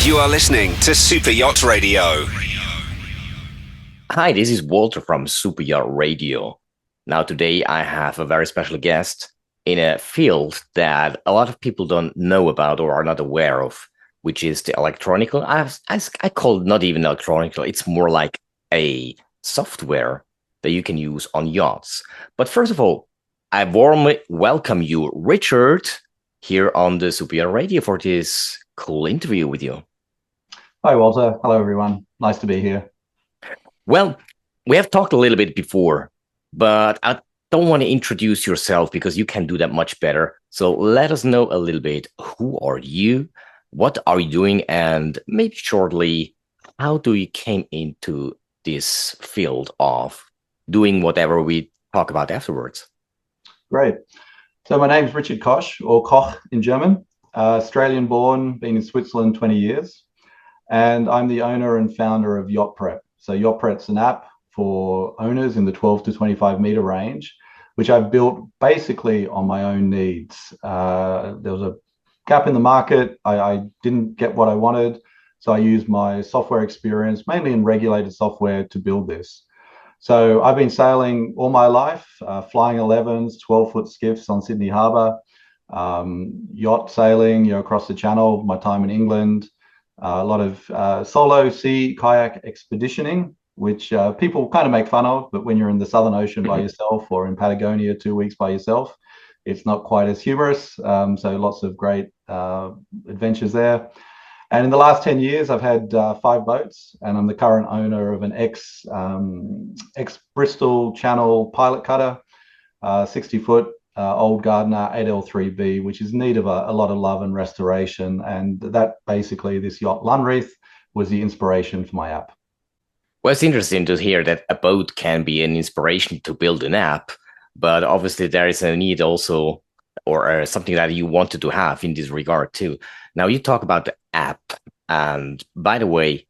You are listening to Super Yacht Radio. Hi, this is Walter from SuperYacht Radio. Now, today I have a very special guest in a field that a lot of people don't know about or are not aware of, which is the electronical. I call it not even electronical, it's more like a software that you can use on yachts. But first of all, I warmly welcome you, Richard, here on the SuperYacht Radio for this cool interview with you. Hi, Walter. Hello, everyone. Nice to be here. Well, we have talked a little bit before, but I don't want to introduce yourself because you can do that much better. So let us know a little bit. Who are you? What are you doing? And maybe shortly, how do you came into this field of doing whatever we talk about afterwards? Great. So my name's Richard Koch, or Koch in German, Australian born, been in Switzerland 20 years. And I'm the owner and founder of Yachtprep. So Yachtprep's an app for owners in the 12 to 25 meter range, which I've built basically on my own needs. There was a gap in the market. I didn't get what I wanted. So I used my software experience, mainly in regulated software, to build this. So I've been sailing all my life, flying 11s, 12-foot skiffs on Sydney Harbour, yacht sailing, across the channel, my time in England. A lot of solo sea kayak expeditioning, which people kind of make fun of, but when you're in the Southern Ocean by yourself or in Patagonia 2 weeks by yourself, it's not quite as humorous. So lots of great adventures there. And in the last 10 years, I've had 5 boats, and I'm the current owner of an ex-Bristol Channel pilot cutter, 60-foot. Old Gardner 8L3B, which is in need of a lot of love and restoration. And that basically, this yacht Llanreath was the inspiration for my app. Well, it's interesting to hear that a boat can be an inspiration to build an app, but obviously there is a need also, or something that you wanted to have in this regard too. Now you talk about the app, and by the way,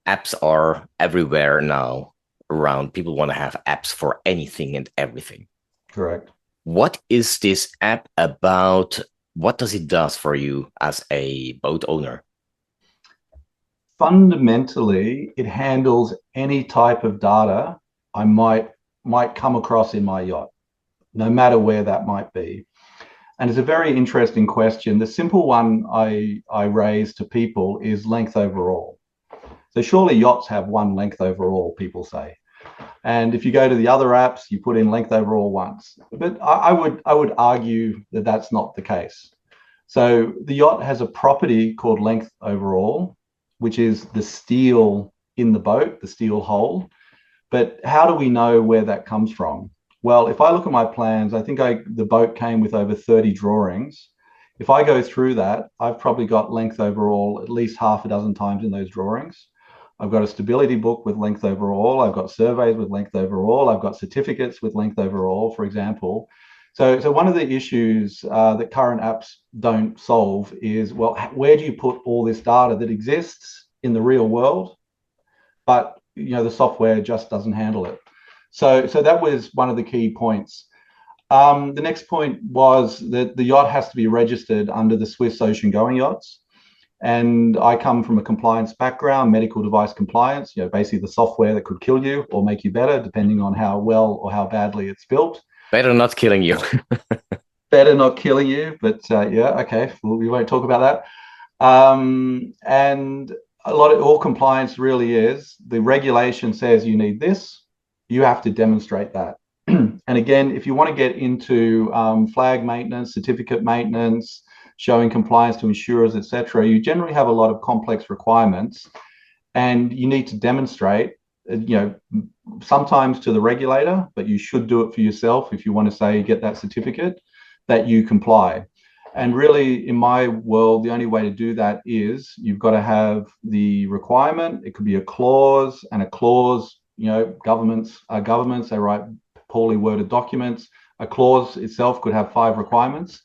apps are everywhere now around. People want to have apps for anything and everything. Correct. What is this app about? What does it do for you as a boat owner? Fundamentally, it handles any type of data I might come across in my yacht, no matter where that might be. And it's a very interesting question. The simple one I raise to people is length overall. So surely yachts have one length overall, people say. And if you go to the other apps, you put in length overall once. But I would argue that that's not the case. So the yacht has a property called length overall, which is the steel in the boat, the steel hull. But how do we know where that comes from? Well, if I look at my plans, I think the boat came with over 30 drawings. If I go through that, I've probably got length overall at least half a dozen times in those drawings. I've got a stability book with length overall. I've got surveys with length overall. I've got certificates with length overall, for example. So one of the issues that current apps don't solve is, well, where do you put all this data that exists in the real world, but the software just doesn't handle it. So that was one of the key points. The next point was that the yacht has to be registered under the Swiss Ocean Going Yachts. And I come from a compliance background, medical device compliance, basically the software that could kill you or make you better, depending on how well or how badly it's built. Better not killing you. Better not killing you, but okay, we won't talk about that. And all compliance really is, the regulation says you need this, you have to demonstrate that. And again, if you want to get into flag maintenance, certificate maintenance, showing compliance to insurers, etc., you generally have a lot of complex requirements, and you need to demonstrate, sometimes to the regulator, but you should do it for yourself if you want to say get that certificate, that you comply. And really, in my world, the only way to do that is you've got to have the requirement. It could be a clause, and a clause, governments, they write poorly worded documents. A clause itself could have 5 requirements.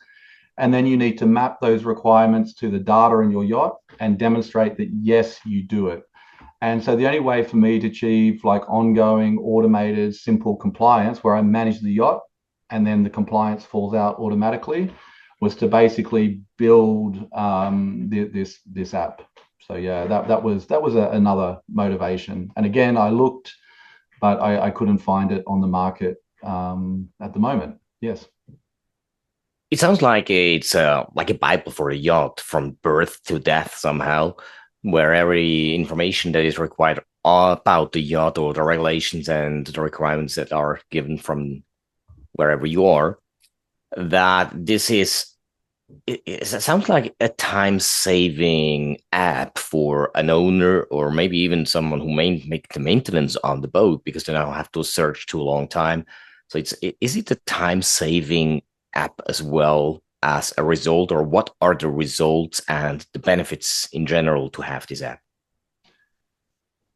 And then you need to map those requirements to the data in your yacht and demonstrate that, yes, you do it. And so the only way for me to achieve ongoing, automated, simple compliance where I manage the yacht and then the compliance falls out automatically was to basically build this app. So yeah, that was another motivation. And again, I looked, but I couldn't find it on the market at the moment. Yes. It sounds like a Bible for a yacht from birth to death somehow, where every information that is required about the yacht or the regulations and the requirements that are given from wherever you are, that this is it sounds like a time-saving app for an owner or maybe even someone who may make the maintenance on the boat because they don't have to search too long time. So is it a time-saving app as well as a result, or what are the results and the benefits in general to have this app?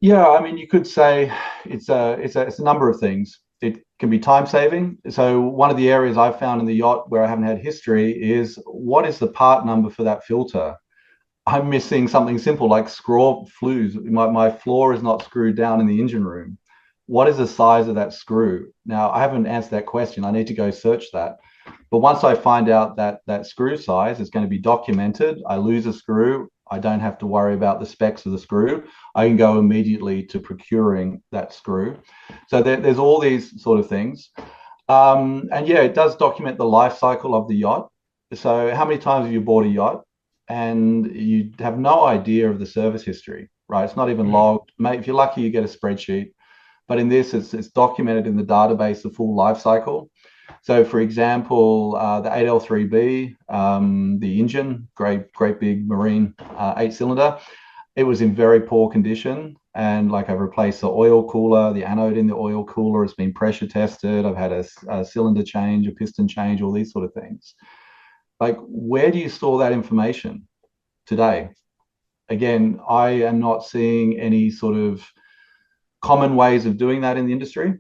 Yeah, I mean, you could say it's a number of things. It can be time saving. So one of the areas I've found in the yacht where I haven't had history is what is the part number for that filter? I'm missing something simple like screw flues. My floor is not screwed down in the engine room. What is the size of that screw? Now, I haven't answered that question. I need to go search that. But once I find out that screw size is going to be documented, I lose a screw, I don't have to worry about the specs of the screw. I can go immediately to procuring that screw. So there's all these sort of things. And yeah, it does document the life cycle of the yacht. So how many times have you bought a yacht and you have no idea of the service history, right? It's not even logged. Mate, if you're lucky, you get a spreadsheet. But in this, it's documented in the database, the full life cycle. So, for example, the 8L3B, the engine, great big marine 8-cylinder, it was in very poor condition. And like I've replaced the oil cooler, the anode in the oil cooler has been pressure tested. I've had a cylinder change, a piston change, all these sort of things. Like, where do you store that information today? Again, I am not seeing any sort of common ways of doing that in the industry.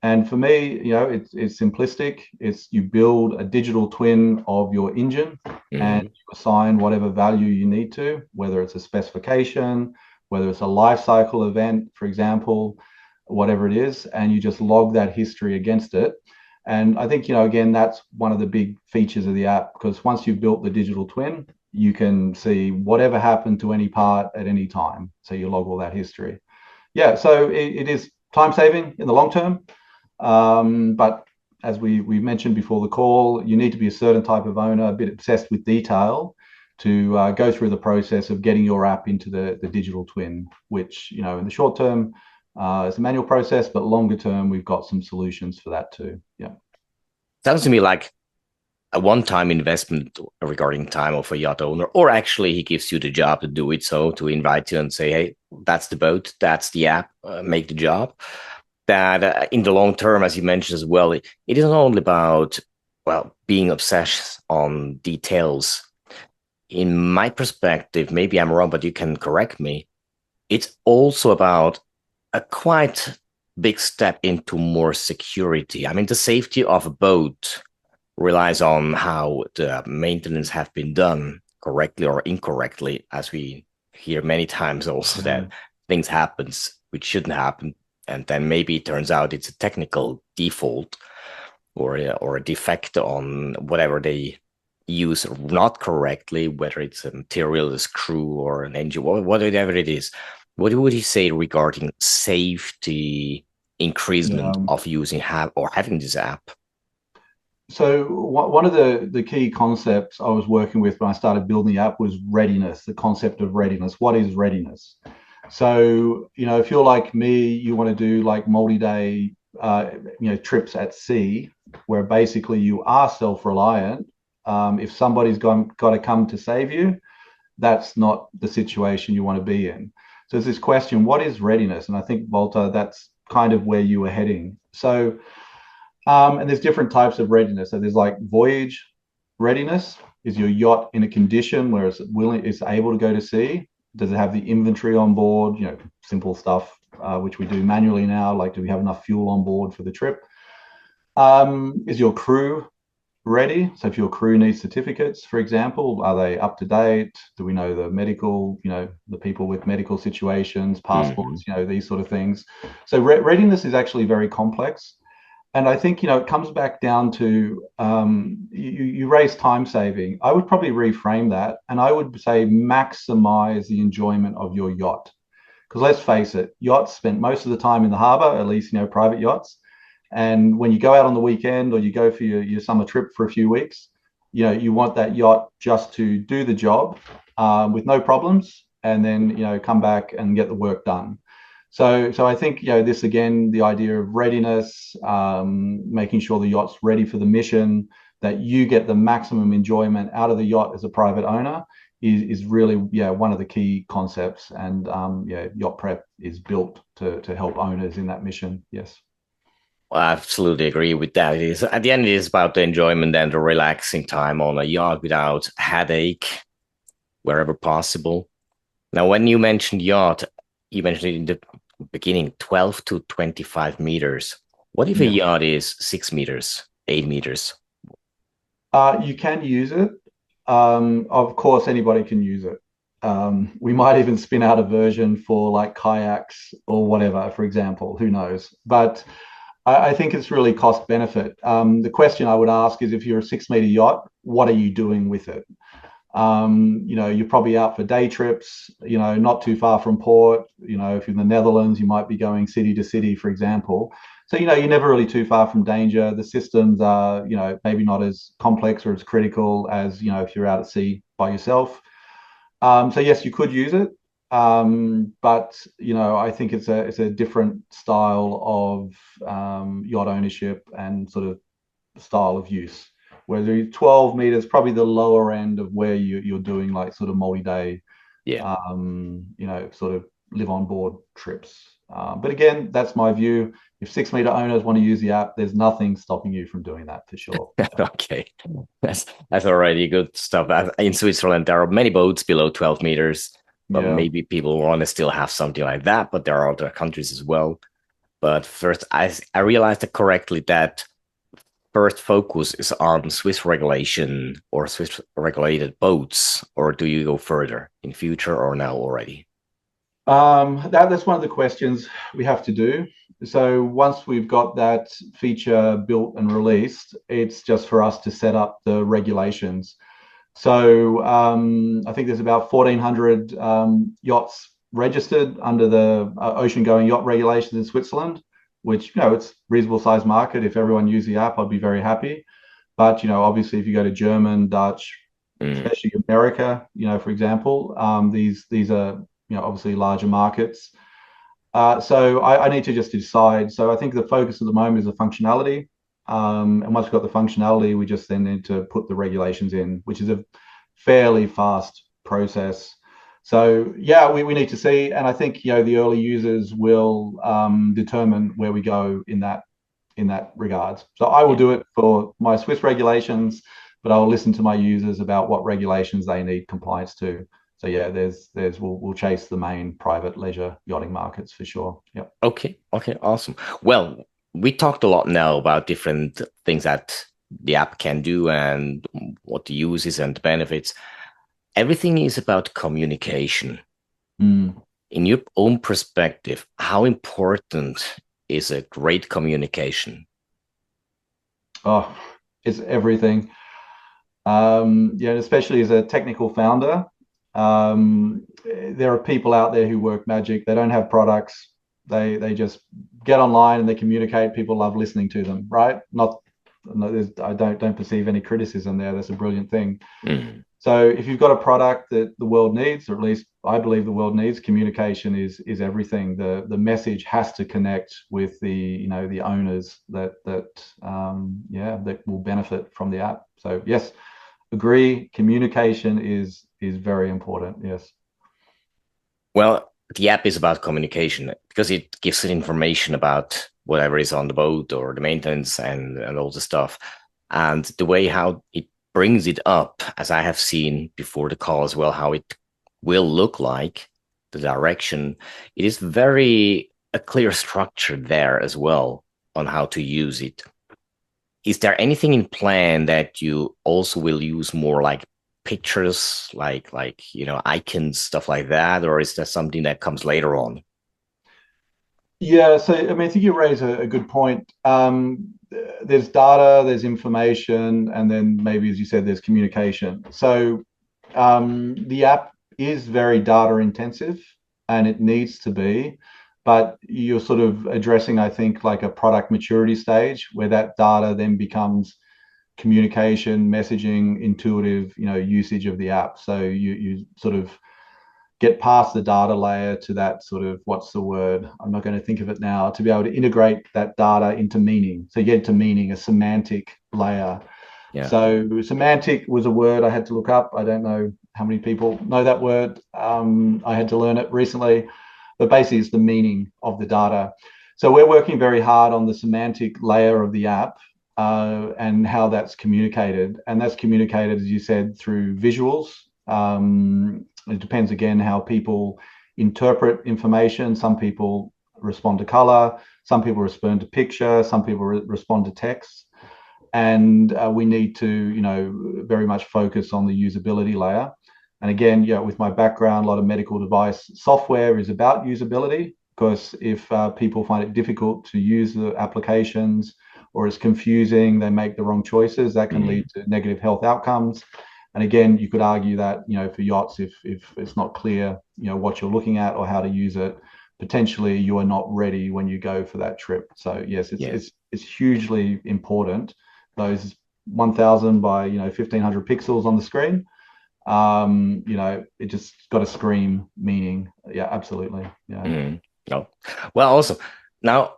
And for me, it's simplistic. It's you build a digital twin of your engine and you assign whatever value you need to, whether it's a specification, whether it's a life cycle event, for example, whatever it is, and you just log that history against it. And I think, again, that's one of the big features of the app, because once you've built the digital twin, you can see whatever happened to any part at any time. So you log all that history. Yeah, so it is time saving in the long term. But as we mentioned before the call, you need to be a certain type of owner, a bit obsessed with detail, to go through the process of getting your app into the digital twin, which, in the short term, it's a manual process, but longer term, we've got some solutions for that too. Yeah. Sounds to me like a one-time investment regarding time of a yacht owner, or actually he gives you the job to do it. So to invite you and say, hey, that's the boat, that's the app, make the job. That in the long term, as you mentioned as well, it is not only about, being obsessed on details. In my perspective, maybe I'm wrong, but you can correct me. It's also about a quite big step into more security. I mean, the safety of a boat relies on how the maintenance have been done correctly or incorrectly, as we hear many times also that things happens which shouldn't happen. And then maybe it turns out it's a technical default or a defect on whatever they use not correctly, whether it's a material, a screw, or an engine, whatever it is. What would you say regarding safety increasement of using having this app? So one of the key concepts I was working with when I started building the app was readiness, the concept of readiness. What is readiness? So, if you're like me, you want to do like multi-day, trips at sea, where basically you are self-reliant. If somebody's got to come to save you, that's not the situation you want to be in. So there's this question, what is readiness? And I think, Walter, that's kind of where you were heading. So, and there's different types of readiness. So there's like voyage readiness. Is your yacht in a condition where it's able to go to sea? Does it have the inventory on board? Simple stuff, which we do manually now. Like, do we have enough fuel on board for the trip? Is your crew ready? So if your crew needs certificates, for example, are they up to date? Do we know the medical, the people with medical situations, passports, these sort of things. So readiness is actually very complex. And I think, it comes back down to you raise time saving. I would probably reframe that, and I would say maximize the enjoyment of your yacht. Because let's face it, yachts spend most of the time in the harbor, at least, private yachts. And when you go out on the weekend or you go for your summer trip for a few weeks, you want that yacht just to do the job with no problems, and then, come back and get the work done. So I think, this again, the idea of readiness, making sure the yacht's ready for the mission, that you get the maximum enjoyment out of the yacht as a private owner is really, one of the key concepts. And Yachtprep is built to help owners in that mission. Yes. Well, I absolutely agree with that. It is at the end, it is about the enjoyment and the relaxing time on a yacht without headache wherever possible. Now, when you mentioned yacht, you mentioned it in the beginning, 12 to 25 meters. What if a yacht is 6 meters, 8 meters? You can use it. Of course, anybody can use it. We might even spin out a version for like kayaks or whatever, for example, who knows? But I think it's really cost benefit. The question I would ask is, if you're a 6 meter yacht, what are you doing with it? You're probably out for day trips, not too far from port. If you're in the Netherlands, you might be going city to city, for example. So, you're never really too far from danger. The systems are, maybe not as complex or as critical as, if you're out at sea by yourself. So yes, you could use it. But, I think it's a different style of yacht ownership and sort of style of use. Whereas 12 meters, probably the lower end of where you're doing like sort of multi-day, sort of live on board trips. But again, that's my view. If 6 meter owners want to use the app, there's nothing stopping you from doing that, for sure. Okay, that's already good stuff. In Switzerland, there are many boats below 12 meters, but maybe people want to still have something like that. But there are other countries as well. But first, I realized it correctly that first focus is on Swiss regulation or Swiss regulated boats, or do you go further in future or now already? That's one of the questions we have to do. So once we've got that feature built and released, it's just for us to set up the regulations. So I think there's about 1,400 yachts registered under the ocean-going yacht regulations in Switzerland, which, it's reasonable sized market. If everyone used the app, I'd be very happy. But, obviously, if you go to German, Dutch, especially America, for example, these are, obviously larger markets. So I need to just decide. So I think the focus at the moment is the functionality. And once we've got the functionality, we just then need to put the regulations in, which is a fairly fast process. So we need to see, and I think the early users will determine where we go in that regards. So I will do it for my Swiss regulations, but I'll listen to my users about what regulations they need compliance to. So we'll chase the main private leisure yachting markets for sure. Yep. Okay, awesome. Well, we talked a lot now about different things that the app can do and what the uses and the benefits. Everything is about communication. In your own perspective, how important is a great communication? Oh, it's everything. Especially as a technical founder, there are people out there who work magic. They don't have products. They just get online and they communicate. People love listening to them, right? I don't perceive any criticism there. That's a brilliant thing. So if you've got a product that the world needs, or at least I believe the world needs, communication is everything. The message has to connect with the owners that will benefit from the app. So yes, agree. Communication is very important. Yes. Well, the app is about communication because it gives it information about whatever is on the boat or the maintenance and all the stuff. And the way how it brings it up, as I have seen before the call as well, how it will look like, the direction, it is very a clear structure there as well on how to use it. Is there anything in plan that you also will use more like pictures, like icons, stuff like that, or is that something that comes later on? Yeah, so I think you raise a good point. there's data, there's information, and then maybe, as you said, there's communication. So the app is very data intensive, and it needs to be, but you're sort of addressing, I think, like a product maturity stage where that data then becomes communication, messaging, intuitive, usage of the app. So you sort of get past the data layer to that sort of, what's the word? I'm not going to think of it now, to be able to integrate that data into meaning. So you get to meaning, a semantic layer. Yeah. So semantic was a word I had to look up. I don't know how many people know that word. I had to learn it recently, but basically it's the meaning of the data. So we're working very hard on the semantic layer of the app and how that's communicated. And that's communicated, as you said, through visuals. It depends, again, how people interpret information. Some people respond to color, some people respond to picture, some people respond to text. And we need to, very much focus on the usability layer. And again, with my background, a lot of medical device software is about usability, because if people find it difficult to use the applications or it's confusing, they make the wrong choices, that can lead to negative health outcomes. And again, you could argue that, for yachts, if it's not clear, what you're looking at or how to use it, potentially you are not ready when you go for that trip. So yes, it's hugely important. Those 1,000 by 1,500 pixels on the screen, it just got to scream meaning. Yeah, absolutely. Yeah. Oh. Well, also now,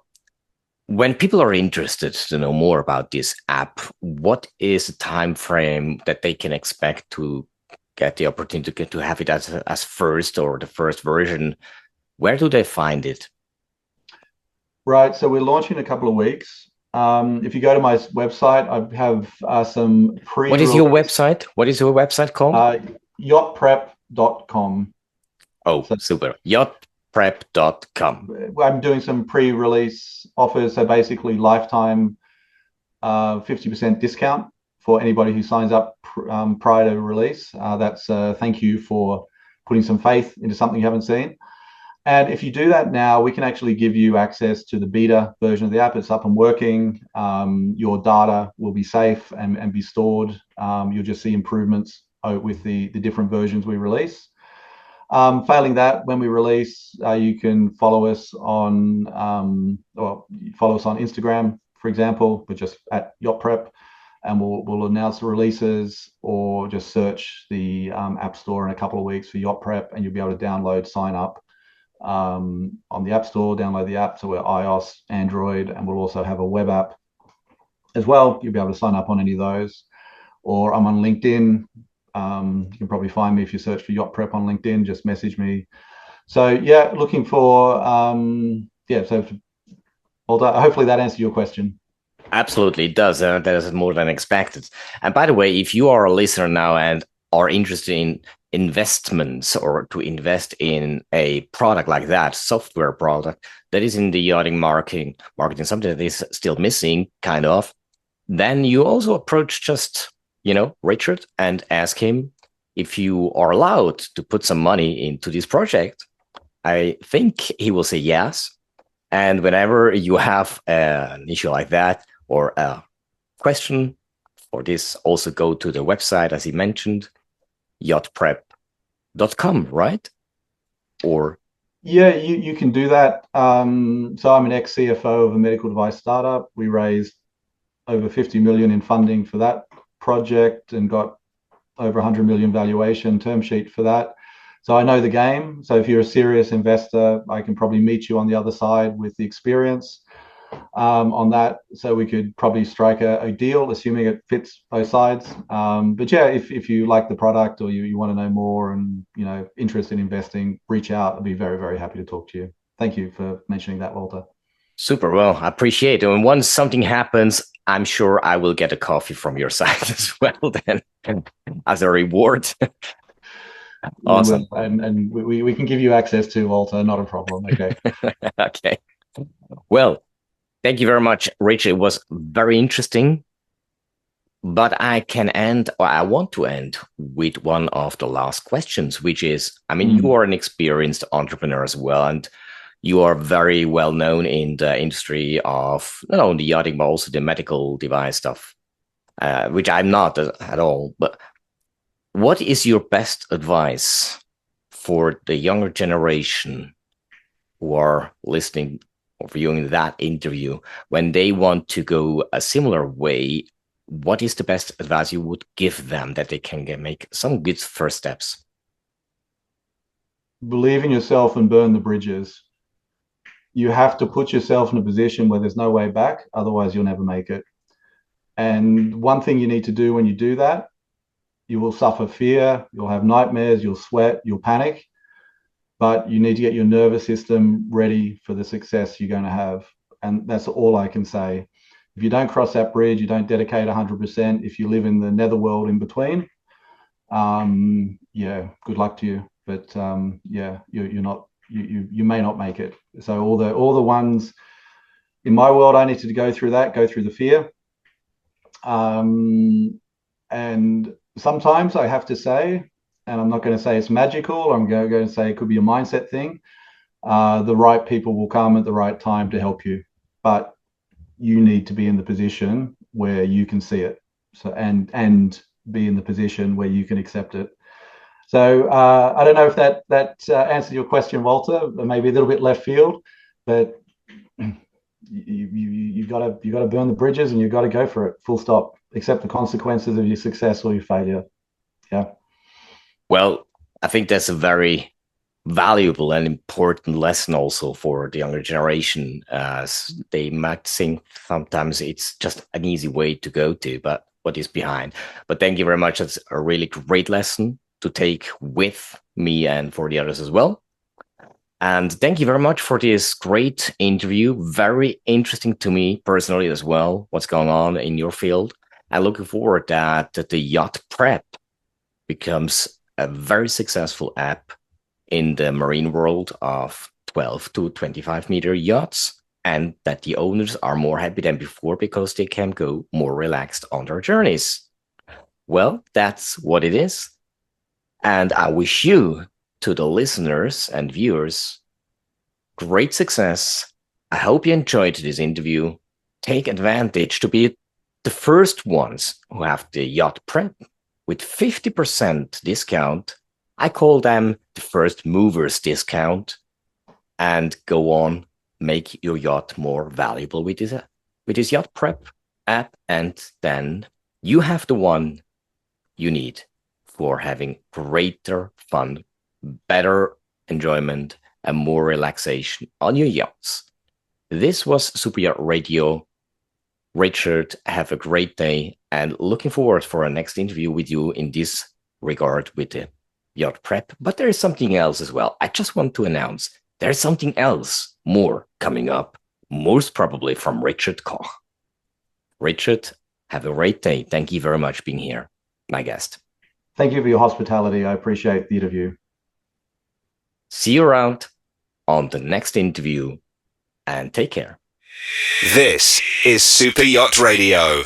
when people are interested to know more about this app, what is the time frame that they can expect to get the opportunity to have it as first, or the first version? Where do they find it? Right. So we're launching in a couple of weeks. If you go to my website, I have some pre. What is your website? What is your website called? Yachtprep.com. Oh, so, super. Yachtprep.com. I'm doing some pre-release offers. So basically lifetime 50% discount for anybody who signs up prior to release. That's thank you for putting some faith into something you haven't seen. And if you do that now, we can actually give you access to the beta version of the app. It's up and working. Your data will be safe and be stored. You'll just see improvements with the different versions we release. Failing that, when we release, you can follow us on Instagram, for example. We're just at Yachtprep, and we'll announce the releases, or just search the App Store in a couple of weeks for Yachtprep, and you'll be able to download, sign up on the App Store, download the app. So we're iOS, Android, and we'll also have a web app as well. You'll be able to sign up on any of those. Or I'm on LinkedIn. You can probably find me if you search for Yachtprep on LinkedIn. Just message me. So yeah, looking for So hopefully that answers your question. Absolutely, it does. That is more than expected. And by the way, if you are a listener now and are interested in investments, or to invest in a product like that, software product that is in the yachting marketing, something that is still missing, kind of, then you also approach just Richard and ask him if you are allowed to put some money into this project. I think he will say yes. And whenever you have an issue like that, or a question for this, also go to the website, as he mentioned, yachtprep.com, right? Or yeah, you can do that. So I'm an ex-CFO of a medical device startup. We raised over 50 million in funding for that project and got over 100 million valuation term sheet for that. So I know the game. So if you're a serious investor, I can probably meet you on the other side with the experience on that. So we could probably strike a deal, assuming it fits both sides. But yeah, if you like the product, or you want to know more and interested in investing, reach out. I'd be very, very happy to talk to you. Thank you for mentioning that, Walter. Super. Well, I appreciate it. And once something happens, I'm sure I will get a coffee from your side as well, then, as a reward. Awesome. And we can give you access to, Walter. Not a problem. Okay. Okay. Well, thank you very much, Richard. It was very interesting. But I want to end with one of the last questions, which is, you are an experienced entrepreneur as well, and You are very well known in the industry of not only yachting, but also the medical device stuff, which I'm not at all. But what is your best advice for the younger generation who are listening or viewing that interview when they want to go a similar way? What is the best advice you would give them that they can make some good first steps? Believe in yourself and burn the bridges. You have to put yourself in a position where there's no way back, otherwise you'll never make it. And one thing you need to do when you do that, you will suffer fear, you'll have nightmares, you'll sweat, you'll panic, but you need to get your nervous system ready for the success you're going to have. And that's all I can say. If you don't cross that bridge, you don't dedicate 100%. If you live in the netherworld in between, good luck to you. But you may not make it. So all the ones in my world, I need to go through the fear. And sometimes I have to say, and I'm not going to say it's magical, I'm going to say it could be a mindset thing. The right people will come at the right time to help you, but you need to be in the position where you can see it. So and be in the position where you can accept it. So I don't know if that answered your question, Walter. Maybe a little bit left field, but you got to burn the bridges and you got to go for it. Full stop. Accept the consequences of your success or your failure. Yeah. Well, I think that's a very valuable and important lesson also for the younger generation. They might think sometimes it's just an easy way to go to, but what is behind? But thank you very much. That's a really great lesson to take with me and for the others as well. And thank you very much for this great interview. Very interesting to me personally as well, what's going on in your field. I'm looking forward that the Yachtprep becomes a very successful app in the marine world of 12 to 25 meter yachts, and that the owners are more happy than before because they can go more relaxed on their journeys. Well, that's what it is. And I wish you, to the listeners and viewers, great success. I hope you enjoyed this interview. Take advantage to be the first ones who have the Yachtprep with 50% discount. I call them the first movers discount, and go on, make your yacht more valuable with this Yachtprep app, and then you have the one you need for having greater fun, better enjoyment, and more relaxation on your yachts. This was SuperYacht Radio. Richard, have a great day, and looking forward for our next interview with you in this regard with the Yachtprep. But there is something else as well. I just want to announce there's something else more coming up, most probably from Richard Koch. Richard, have a great day. Thank you very much for being here, my guest. Thank you for your hospitality. I appreciate the interview. See you around on the next interview, and take care. This is Super Yacht Radio.